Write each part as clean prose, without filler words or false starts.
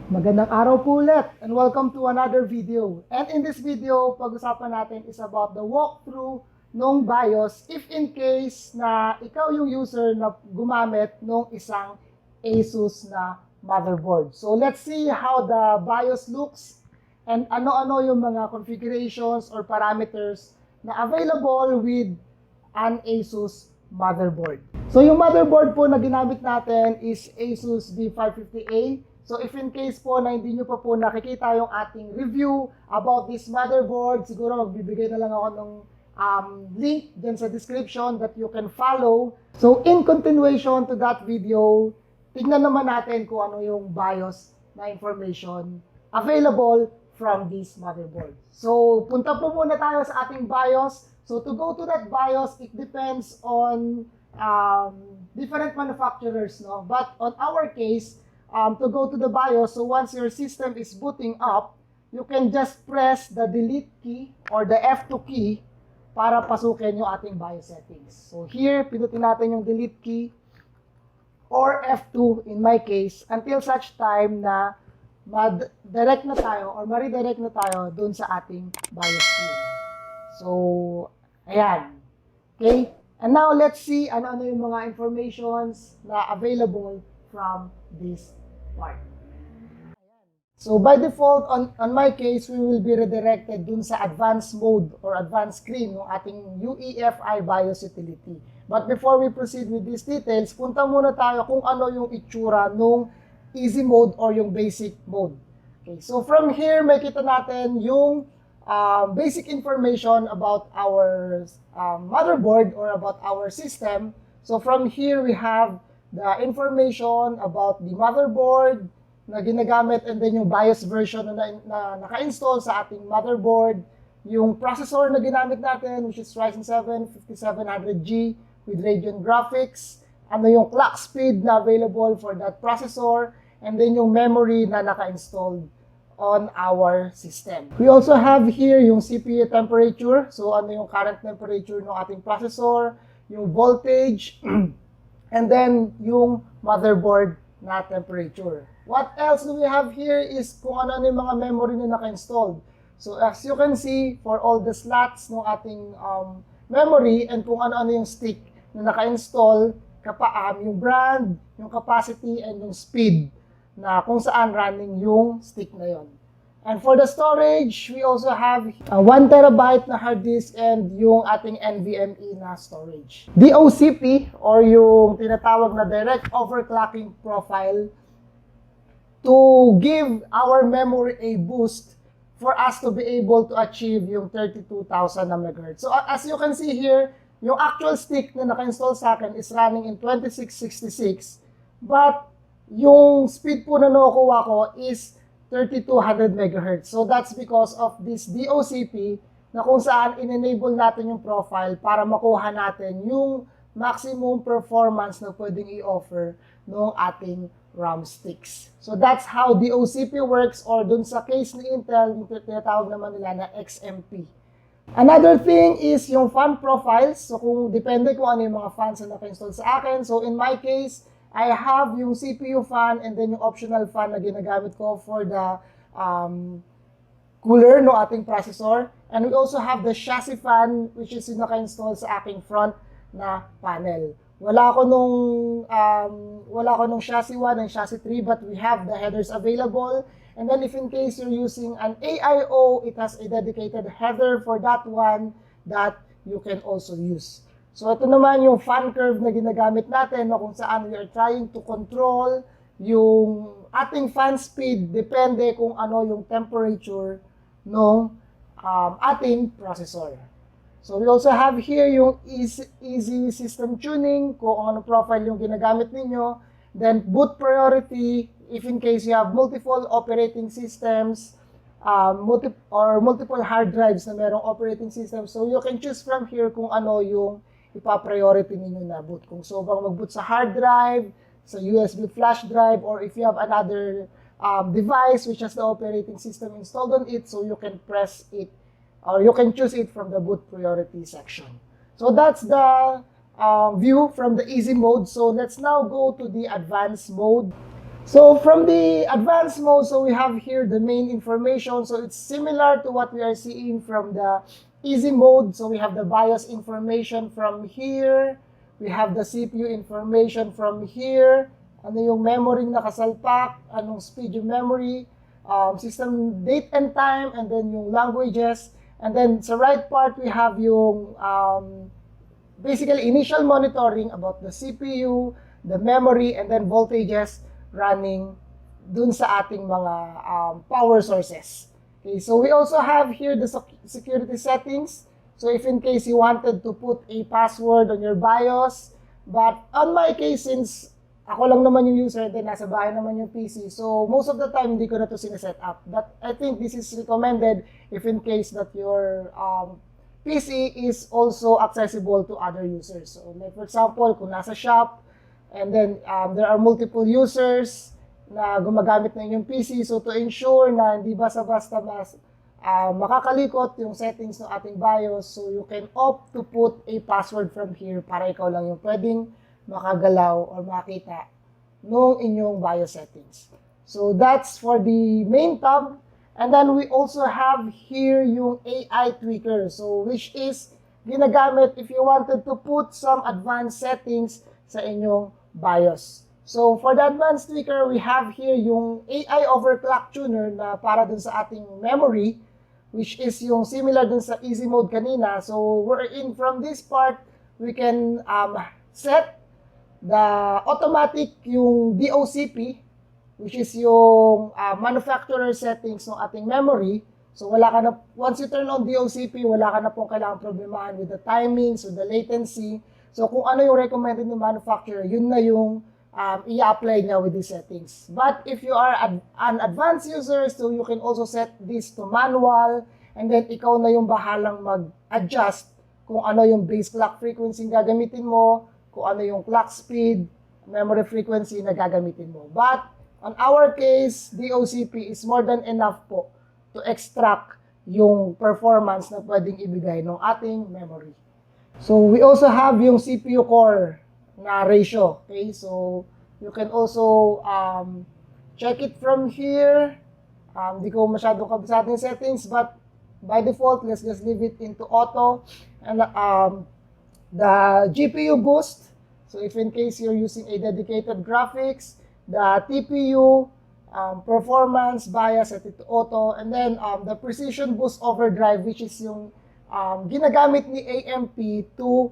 Magandang araw po ulit and welcome to another video. And in this video, pag-usapan natin is about the walkthrough ng BIOS if in case na ikaw yung user na gumamit ng isang ASUS na motherboard. So let's see how the BIOS looks and ano-ano yung mga configurations or parameters na available with an ASUS motherboard. So yung motherboard po na ginamit natin is ASUS B550A. So if in case po na hindi nyo pa po nakikita yung ating review about this motherboard, siguro magbibigay na lang ako ng link dyan sa description that you can follow. So in continuation to that video, tignan naman natin kung ano yung BIOS na information available from this motherboard. So punta po muna tayo sa ating BIOS. So to go to that BIOS, it depends on different manufacturers, no? But on our case, to go to the BIOS, so once your system is booting up, you can just press the delete key or the F2 key para pasukin yung ating BIOS settings. So here, pinutin natin yung delete key or F2 in my case until such time na ma-direct na tayo or ma-redirect na tayo dun sa ating BIOS key. So, ayan. Okay? And now, let's see ano-ano yung mga informations na available from this part. So by default, on my case, we will be redirected dun sa advanced mode or advanced screen ng ating UEFI BIOS utility. But before we proceed with these details, punta muna tayo kung ano yung itsura nung EZMode or yung basic mode. Okay, so from here, makita natin yung basic information about our motherboard or about our system. So from here, we have the information about the motherboard na ginagamit and then yung BIOS version na naka-install sa ating motherboard, yung processor na ginamit natin which is Ryzen 7 5700G with Radeon graphics, ano yung clock speed na available for that processor, and then yung memory na naka-installed on our system. We also have here yung CPU temperature, so ano yung current temperature ng ating processor, yung voltage, and then yung motherboard na temperature. What else do we have here is kung ano yung mga memory na naka-installed. So as you can see, for all the slots ng ating memory and kung ano-ano yung stick na naka-install, yung brand, yung capacity, and yung speed na kung saan running yung stick na yon. And for the storage, we also have 1 terabyte na hard disk and yung ating NVMe na storage. DOCP or yung tinatawag na direct overclocking profile to give our memory a boost for us to be able to achieve yung 32,000 na MHz. So as you can see here, yung actual stick na naka-install sa akin is running in 2666, but yung speed po na nakukuha ko is 3200 MHz. So that's because of this DOCP na kung saan in-enable natin yung profile para makuha natin yung maximum performance na pwedeng i-offer ng ating RAM sticks. So that's how DOCP works, or dun sa case ni Intel, yung tinatawag naman nila na XMP. Another thing is yung fan profiles. So kung depende kung ano yung mga fans na naka-install sa akin. So in my case, I have yung CPU fan and then yung optional fan na ginagamit ko for the cooler no ating processor. And we also have the chassis fan which is yung naka-install sa aking front na panel. Wala ko nung chassis 1 and chassis 3, but we have the headers available. And then if in case you're using an AIO, it has a dedicated header for that one that you can also use. So ito naman yung fan curve na ginagamit natin na kung saan we are trying to control yung ating fan speed depende kung ano yung temperature ng ating processor. So we also have here yung easy system tuning, kung ano profile yung ginagamit ninyo. Then boot priority, if in case you have multiple operating systems, multiple hard drives na merong operating system. So you can choose from here kung ano yung ipa-priority ninyo na boot. Kung so bang mag-boot sa hard drive, sa USB flash drive, or if you have another device which has the operating system installed on it, so you can press it, or you can choose it from the boot priority section. So that's the view from the easy mode. So let's now go to the advanced mode. So from the advanced mode, so we have here the main information. So it's similar to what we are seeing from the easy mode. So we have the BIOS information from here. We have the CPU information from here. Ano yung memory nakasalpak, anong speed yung memory, system date and time, and then yung languages. And then sa right part, we have yung basically initial monitoring about the CPU, the memory, and then voltages running dun sa ating mga power sources. Okay, so we also have here the security settings. So if in case you wanted to put a password on your BIOS, but on my case, since ako lang naman yung user, then nasa bahay naman yung PC, so most of the time, hindi ko na ito sineset up. But I think this is recommended if in case that your PC is also accessible to other users. So like for example, kung nasa shop, and then there are multiple users na gumagamit na yung PC. So to ensure na hindi basta-basta makakalikot yung settings ng ating BIOS, so you can opt to put a password from here para ikaw lang yung pwedeng makagalaw or makita nung inyong BIOS settings. So that's for the main tab. And then we also have here yung AI tweaker. So which is ginagamit if you wanted to put some advanced settings sa inyong BIOS. So for the advanced tweaker, we have here yung AI overclock tuner na para dun sa ating memory, which is yung similar dun sa easy mode kanina. So we're in from this part, we can set the automatic yung DOCP, which is yung manufacturer settings ng ating memory. So wala ka na, once you turn on DOCP, wala ka na pong kailangan problemahan with the timings, with the latency. So kung ano yung recommended ng manufacturer, yun na yung i-apply niya with these settings. But if you are an advanced user, so you can also set this to manual, and then ikaw na yung bahalang mag-adjust kung ano yung base clock frequency na gagamitin mo, kung ano yung clock speed, memory frequency na gagamitin mo. But on our case, DOCP is more than enough po to extract yung performance na pwedeng ibigay ng ating memory. So we also have yung CPU core na ratio. Okay, so you can also check it from here. Di ko masyadong kabisado yung settings, but by default, let's just leave it into auto. And the GPU boost, so if in case you're using a dedicated graphics, the TPU performance bias, set it to auto, and then the precision boost overdrive, which is yung ginagamit ni AMP to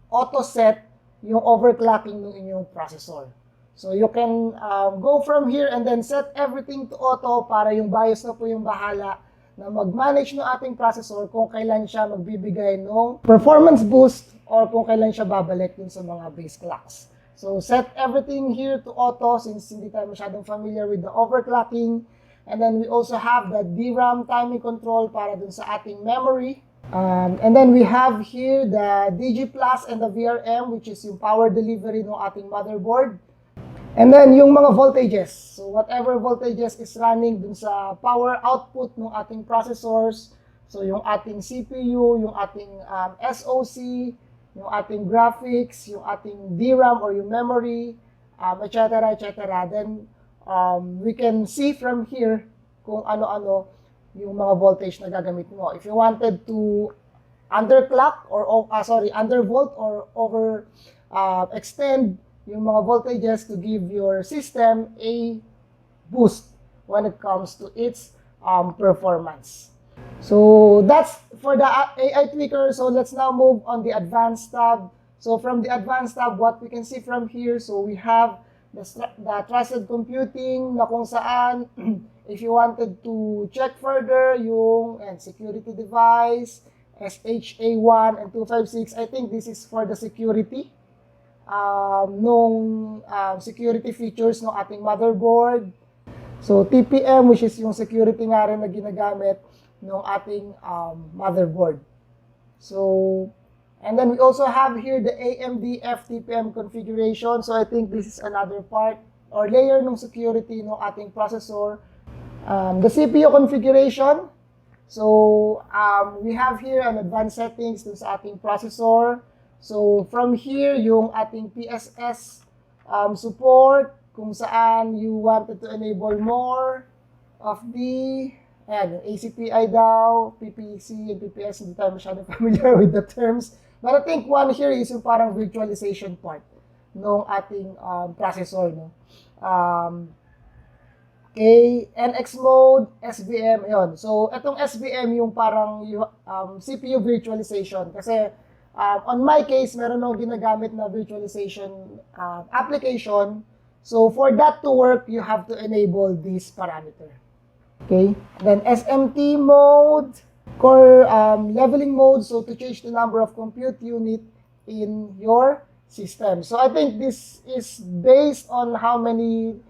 auto-set yung overclocking ng inyong processor. So you can go from here and then set everything to auto para yung BIOS na po yung bahala na mag-manage ng ating processor kung kailan siya magbibigay ng performance boost or kung kailan siya babalik dun sa mga base clocks. So set everything here to auto since hindi tayo masyadong familiar with the overclocking. And then we also have the DRAM timing control para dun sa ating memory. And then we have here the DG Plus and the VRM, which is yung power delivery ng ating motherboard. And then yung mga voltages. So whatever voltages is running dun sa power output ng ating processors. So yung ating CPU, yung ating SoC, yung ating graphics, yung ating DRAM or yung memory, etc. etc. Then we can see from here kung ano-ano yung mga voltage na gagamitin mo. If you wanted to underclock or undervolt or over extend yung mga voltages to give your system a boost when it comes to its performance. So that's for the AI tweaker. So let's now move on the advanced tab. So from the advanced tab, what we can see from here, so we have the trusted computing na kung saan if you wanted to check further yung security device, SHA1 and 256, I think this is for the security security features ng ating motherboard. So TPM, which is yung security nga rin na ginagamit ng ating motherboard. So, and then we also have here the AMD FTPM configuration. So I think this is another part or layer ng security ng ating processor. The CPU configuration. So we have here an advanced settings dun sa ating processor. So from here, yung ating PSS support, kung saan you wanted to enable more of the yung ACPI daw, PPC and PPS, hindi tayo masyadong familiar with the terms. But I think one here is yung parang virtualization part ng ating processor. No? Okay, NX mode, SVM, yun. So, itong SVM yung parang CPU virtualization. Kasi, on my case, meron akong ginagamit na virtualization application. So, for that to work, you have to enable this parameter. Okay, then SMT mode, core leveling mode, so to change the number of compute unit in your system. So, I think this is based on how many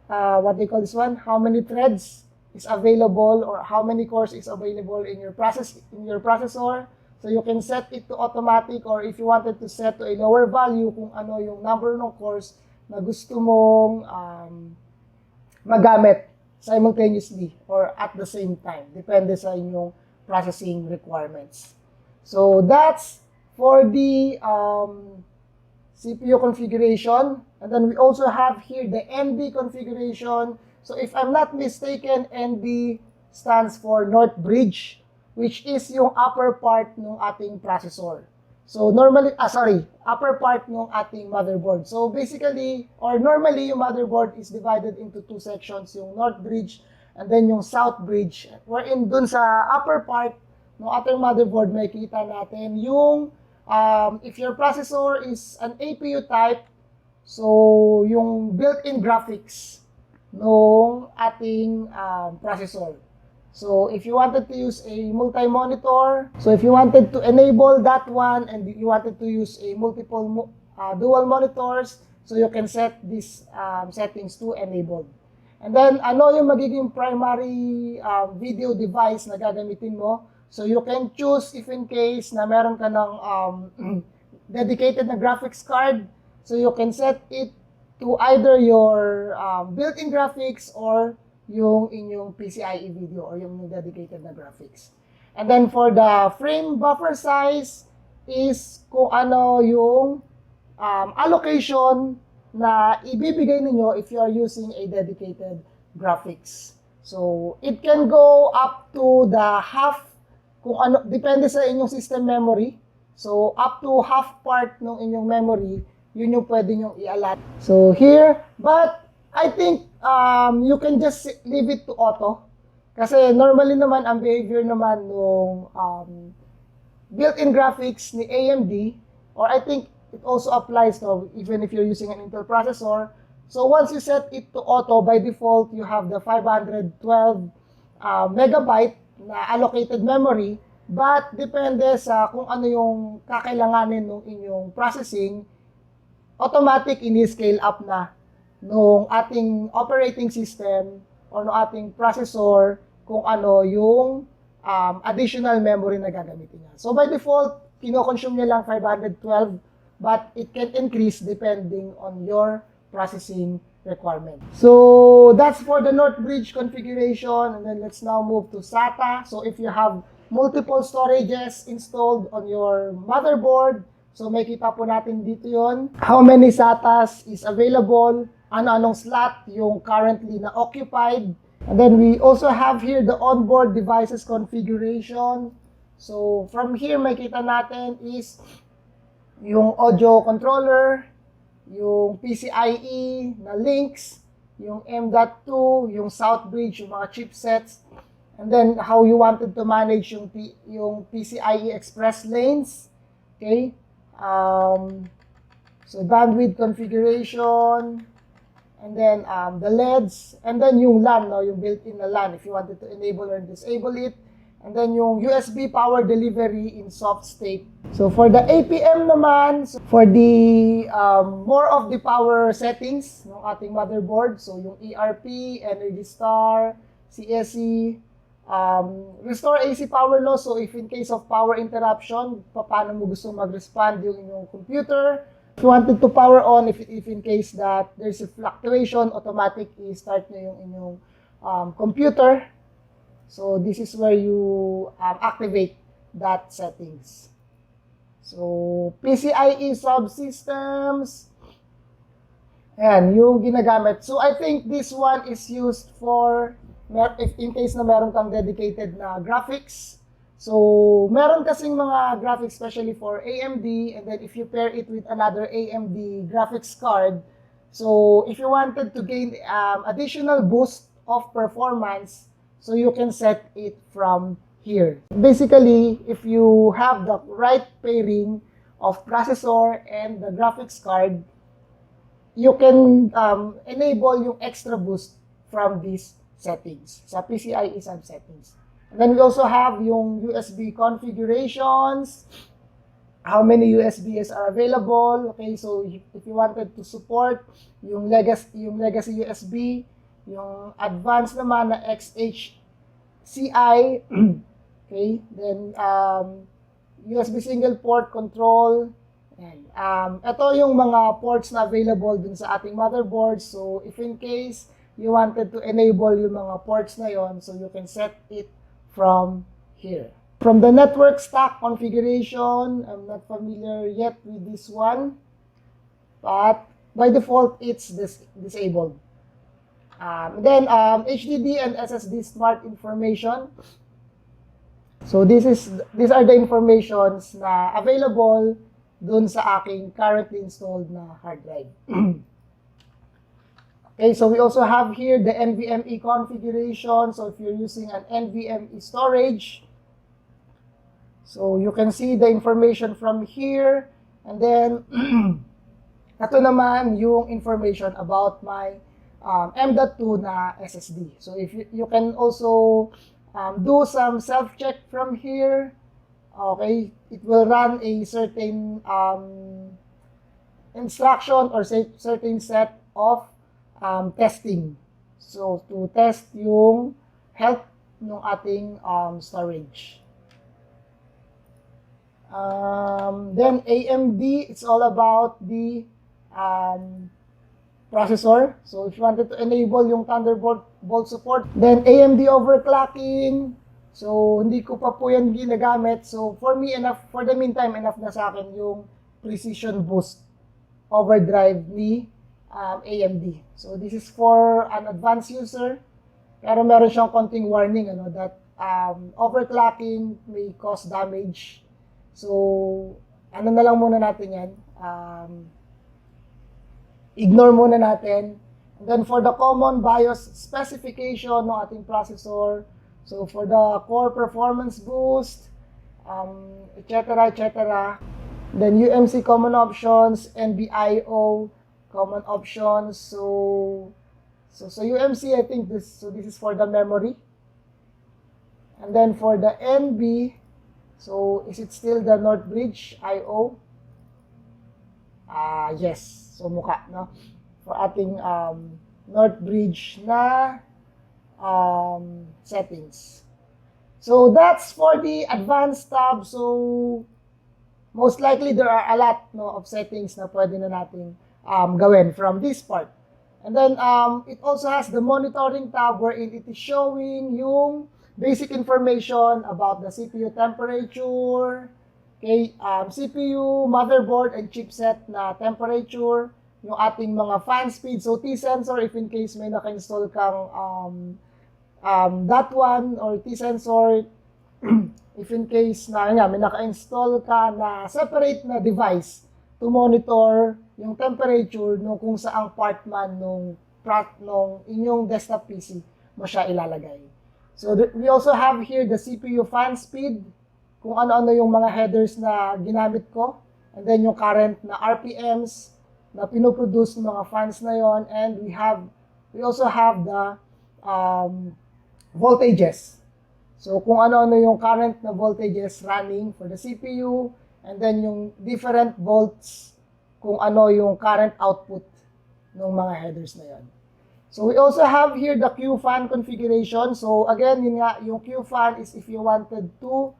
what they call this one, how many threads is available or how many cores is available in your processor. So you can set it to automatic, or if you wanted to set to a lower value kung ano yung number ng cores na gusto mong magamit simultaneously or at the same time. Depende sa inyong processing requirements. So that's for the CPU configuration. And then we also have here the NB configuration. So if I'm not mistaken, NB stands for North Bridge, which is yung upper part ng ating processor. So normally, upper part ng ating motherboard. So basically, or normally, yung motherboard is divided into two sections, yung North Bridge and then yung South Bridge. Wherein dun sa upper part ng ating motherboard, may kita natin yung if your processor is an APU type, so yung built-in graphics ng ating processor. So if you wanted to use a multi-monitor, so if you wanted to enable that one and you wanted to use a multiple dual monitors, so you can set these settings to enabled. And then ano yung magiging primary video device na gagamitin mo? So you can choose if in case na meron ka ng dedicated na graphics card, so you can set it to either your built-in graphics or yung inyong PCIe video or yung dedicated na graphics. And then for the frame buffer size is kung ano yung allocation na ibibigay ninyo if you are using a dedicated graphics. So it can go up to the half, kung ano, depende sa inyong system memory. So, up to half part ng inyong memory, yun yung pwede nyong i-allot. So, here, but I think you can just leave it to auto. Kasi normally naman, ang behavior naman ng built-in graphics ni AMD, or I think it also applies to even if you're using an Intel processor. So, once you set it to auto, by default, you have the 512 megabyte na allocated memory, but depende sa kung ano yung kakailanganin ng inyong processing, automatic ini-scale up na nung ating operating system or nung ating processor kung ano yung additional memory na gagamitin niya. So by default, kino-consume niya lang 512, but it can increase depending on your processing requirement. So that's for the North Bridge configuration, and then let's now move to SATA. So if you have multiple storages installed on your motherboard, so makita po natin dito yon. How many SATAs is available, ano-anong slot yung currently na occupied. And then we also have here the onboard devices configuration. So from here makita natin is yung audio controller, yung PCIe na links, yung M.2, yung South Bridge, yung mga chipsets, and then how you wanted to manage yung PCIe express lanes. Okay? So bandwidth configuration, and then the LEDs, and then yung LAN, no? Yung built-in na LAN, if you wanted to enable or disable it. And then yung USB power delivery in soft state. So for the APM naman, so for the more of the power settings ng ating motherboard, so yung ERP, Energy Star, CSE, restore AC power loss. So if in case of power interruption, paano mo gusto mag-respond yung inyong computer. If you wanted to power on, if in case that there's a fluctuation, automatic i-start nyo yung inyong computer. So this is where you activate that settings. So PCIe subsystems. Ayan, yung ginagamit. So, I think this one is used for, if in case na meron kang dedicated na graphics. So, meron kasing mga graphics especially for AMD, and then if you pair it with another AMD graphics card, so if you wanted to gain additional boost of performance, so you can set it from here. Basically, if you have the right pairing of processor and the graphics card, you can enable yung extra boost from these settings, sa PCI isang settings. And then we also have yung USB configurations, how many USBs are available. Okay, so if you wanted to support yung legacy USB, yung advanced naman na XHCI, okay, then USB single port control. And, ito yung mga ports na available dun sa ating motherboard. So, if in case you wanted to enable yung mga ports na yon, so you can set it from here. From the network stack configuration, I'm not familiar yet with this one, but by default, it's disabled. Then, HDD and SSD smart information. So, these are the informations na available dun sa aking currently installed na hard drive. Okay, so we also have here the NVMe configuration. So if you're using an NVMe storage, so you can see the information from here. And then, ito naman yung information about my M.2 na SSD. So if you can also do some self-check from here. Okay, it will run a certain instruction or certain set of testing. So, to test yung health ng ating storage. Then, AMD, it's all about the processor. So, if you wanted to enable yung Thunderbolt support, then AMD overclocking. So, hindi ko pa po yan ginagamit. So, for me, for the meantime, enough na sa akin yung precision boost overdrive ni AMD. So, this is for an advanced user. Pero meron siyang konting warning that overclocking may cause damage. So, ano na lang muna natin yan. Ignore muna natin. And then, for the common BIOS specification ng ating processor, so for the core performance boost, etc., etc. Then UMC common options, NBIO common options. So UMC, I think this is for the memory. And then for the NB, so is it still the North Bridge IO? Yes. So mukha, no? For ating North Bridge na settings. So that's for the advanced tab. So most likely there are a lot of settings na pwede na nating gawin from this part. And then it also has the monitoring tab wherein it is showing yung basic information about the CPU temperature, okay, CPU, motherboard, and chipset na temperature, yung ating mga fan speed. So T-sensor, if in case may naka-install kang that one, or T-sensor, if in case na may naka-install ka na separate na device to monitor yung temperature nung kung saang part man nung inyong desktop PC mo siya ilalagay. So we also have here the CPU fan speed, kung ano-ano yung mga headers na ginamit ko, and then yung current na RPMs na pinoproduce ng mga fans na yon, and we also have the voltages. So kung ano-ano yung current na voltages running for the CPU, and then yung different volts kung ano yung current output ng mga headers na yon. So we also have here the Q-fan configuration. So again, yun nga, yung Q-fan is if you wanted to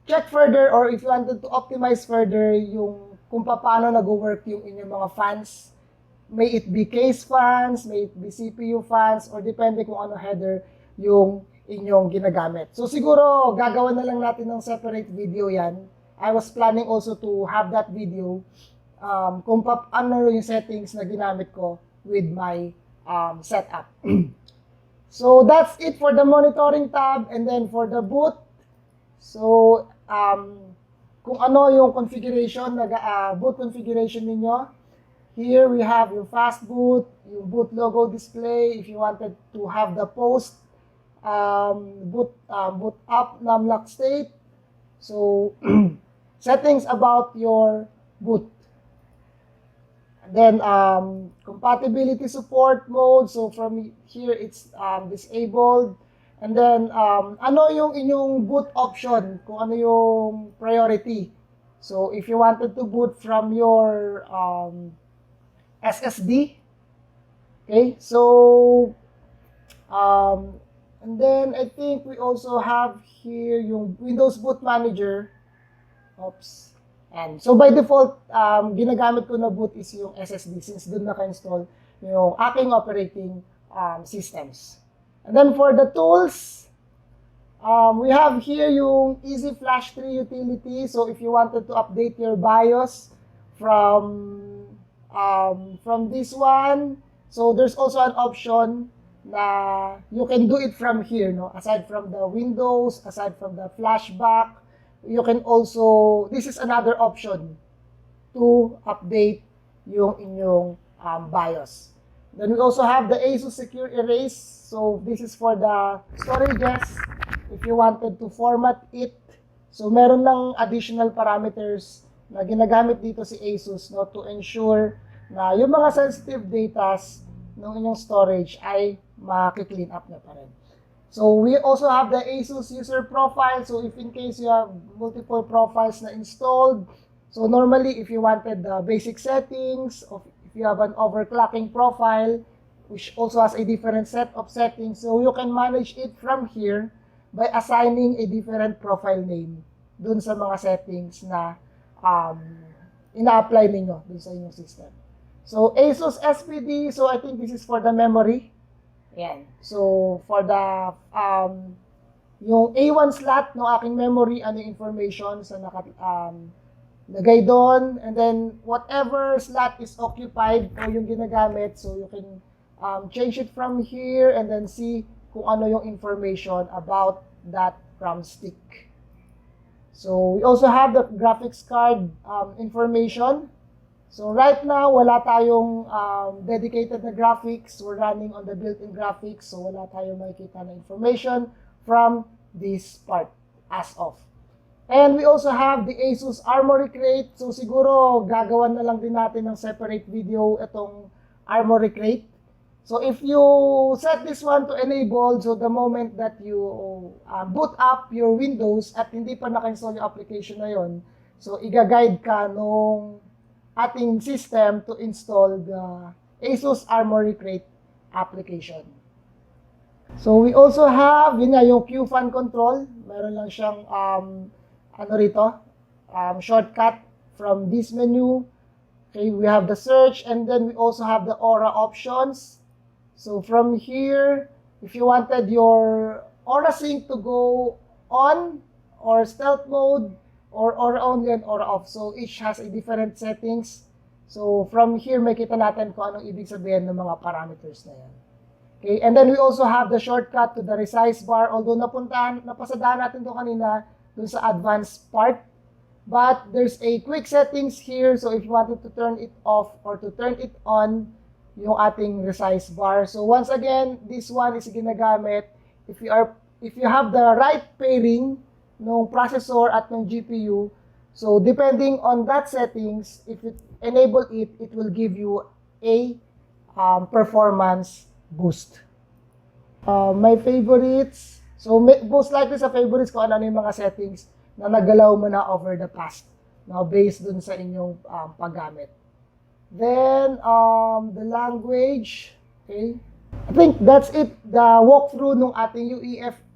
check further, or if you wanted to optimize further yung kung paano nag-work yung inyong mga fans. May it be case fans, may it be CPU fans, or depende kung ano header yung inyong ginagamit. So siguro gagawin na lang natin ng separate video yan. I was planning also to have that video ano yung settings na ginamit ko with my setup. So that's it for the monitoring tab, and then for the boot. So kung ano yung configuration, boot configuration ninyo. Here we have your fast boot, yung boot logo display. If you wanted to have the post boot up numlock state. So settings about your boot. And then compatibility support mode. So from here it's disabled. And then ano yung inyong boot option, kung ano yung priority. So if you wanted to boot from your SSD, okay, so and then I think we also have here yung Windows Boot Manager. Oops. And so by default, ginagamit ko na boot is yung SSD since doon naka-install yung aking operating systems. And then for the tools, we have here yung Easy Flash 3 utility. So if you wanted to update your BIOS from this one, so there's also an option na you can do it from here, no? Aside from the Windows, aside from the flashback, you can also, this is another option to update yung inyong BIOS. Then we also have the ASUS Secure Erase. So this is for the storages. If you wanted to format it, so meron lang additional parameters na ginagamit dito si ASUS, no, to ensure na yung mga sensitive datas ng inyong storage ay maki-clean up na pa rin. So we also have the ASUS user profile. So if in case you have multiple profiles na installed, so normally if you wanted the basic settings, of if you have an overclocking profile, which also has a different set of settings, so you can manage it from here by assigning a different profile name dun sa mga settings na ina-apply ninyo dun sa inyong system. So ASUS SPD, so I think this is for the memory. Yan. So for the yung A1 slot ng aking memory, ano yung information sa lagay doon, and then whatever slot is occupied o yung ginagamit, so you can change it from here and then see kung ano yung information about that RAM stick. So we also have the graphics card information. So right now, wala tayong dedicated na graphics. We're running on the built-in graphics, so wala tayong makikita na information from this part as of. And we also have the ASUS Armory Crate. So siguro gagawan na lang din natin ng separate video itong Armory Crate. So if you set this one to enable, so the moment that you boot up your Windows at hindi pa naka-install yung application na yon, so i-guide ka nung ating system to install the ASUS Armory Crate application. So we also have, yun nga, yung Q-Fan control. Meron lang siyang shortcut from this menu. Okay, we have the search, and then we also have the Aura options. So from here, if you wanted your Aura Sync to go on, or stealth mode, or Aura only and Aura off. So each has a different settings. So from here, makita natin kung anong ibig sabihin ng mga parameters na yan. Okay, and then we also have the shortcut to the resize bar. Although napasadahan natin to kanina dun sa advanced part. But there's a quick settings here. So if you wanted to turn it off or to turn it on, yung ating resize bar. So once again, this one is ginagamit if you have the right pairing ng processor at ng GPU. So depending on that settings, if you enable it, it will give you a performance boost. My favorites, so most likely sa favorites ko ano yung mga settings na nagalaw mo na over the past, now based dun sa inyong paggamit. Then the language, okay, I think that's it, the walkthrough ng ating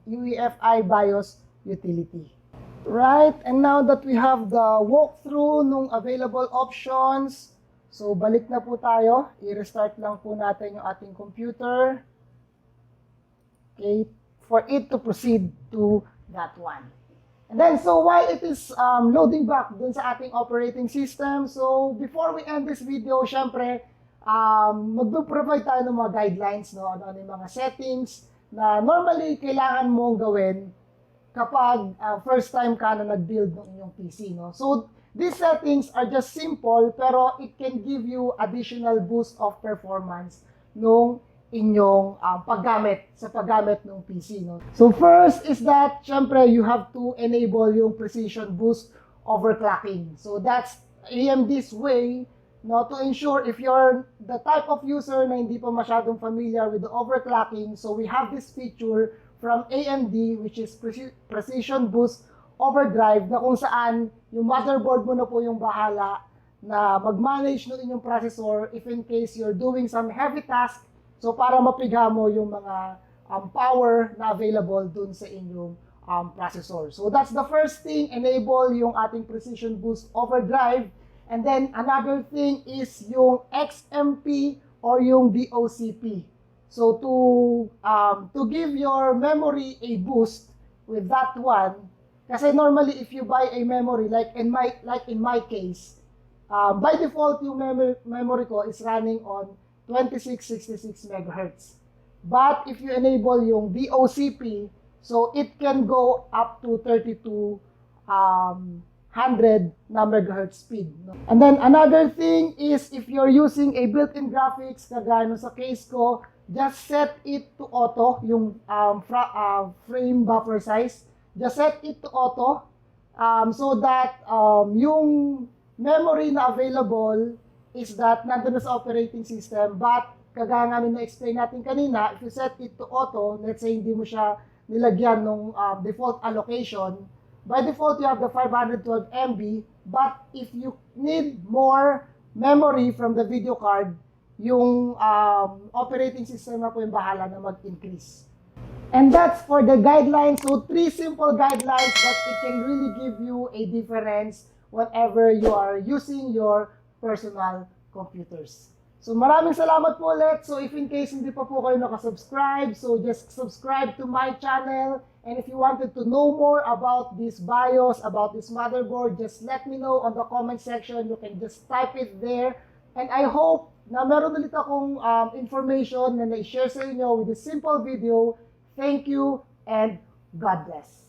UEFI BIOS utility. Right, and now that we have the walkthrough ng available options, so balik na po tayo. I-restart lang po natin yung ating computer. Okay, for it to proceed to that one. And then, so while it is loading back dun sa ating operating system, so before we end this video, syempre, mag-provide tayo ng mga guidelines, no? Ano yung mga settings na normally kailangan mong gawin kapag first time ka na nag-build ng inyong PC, no? So, these settings are just simple, pero it can give you additional boost of performance nung inyong paggamit ng PC, no? So first is that, syempre, you have to enable yung precision boost overclocking. So that's AMD's way, no, to ensure if you're the type of user na hindi pa masyadong familiar with the overclocking. So we have this feature from AMD, which is precision boost overdrive, na kung saan yung motherboard mo na po yung bahala na mag-manage ng inyong processor if in case you're doing some heavy task. So, para mapigha mo yung mga power na available dun sa inyong processor. So, that's the first thing, enable yung ating precision boost overdrive. And then, another thing is yung XMP or yung DOCP. So, to give your memory a boost with that one, kasi normally if you buy a memory, like in my case, by default yung memory ko is running on 2666 megahertz. But if you enable yung DOCP, so it can go up to 3200 na megahertz speed. And then another thing is if you're using a built-in graphics, kagaya sa case ko, just set it to auto, yung frame buffer size. Just set it to auto so that yung memory na available is that nandun na sa operating system, but kagaya nga na-explain natin kanina, if you set it to auto, let's say hindi mo siya nilagyan ng default allocation, by default you have the 512 MB, but if you need more memory from the video card, yung operating system na po yung bahala na mag-increase. And that's for the guidelines. So 3 simple guidelines, but it can really give you a difference whenever you are using your personal computers. So maraming salamat po ulit. So if in case hindi pa po kayo nakasubscribe, so just subscribe to my channel. And if you wanted to know more about this BIOS, about this motherboard, just let me know on the comment section. You can just type it there. And I hope na meron ulit akong information na na-share sa inyo with this simple video. Thank you and God bless.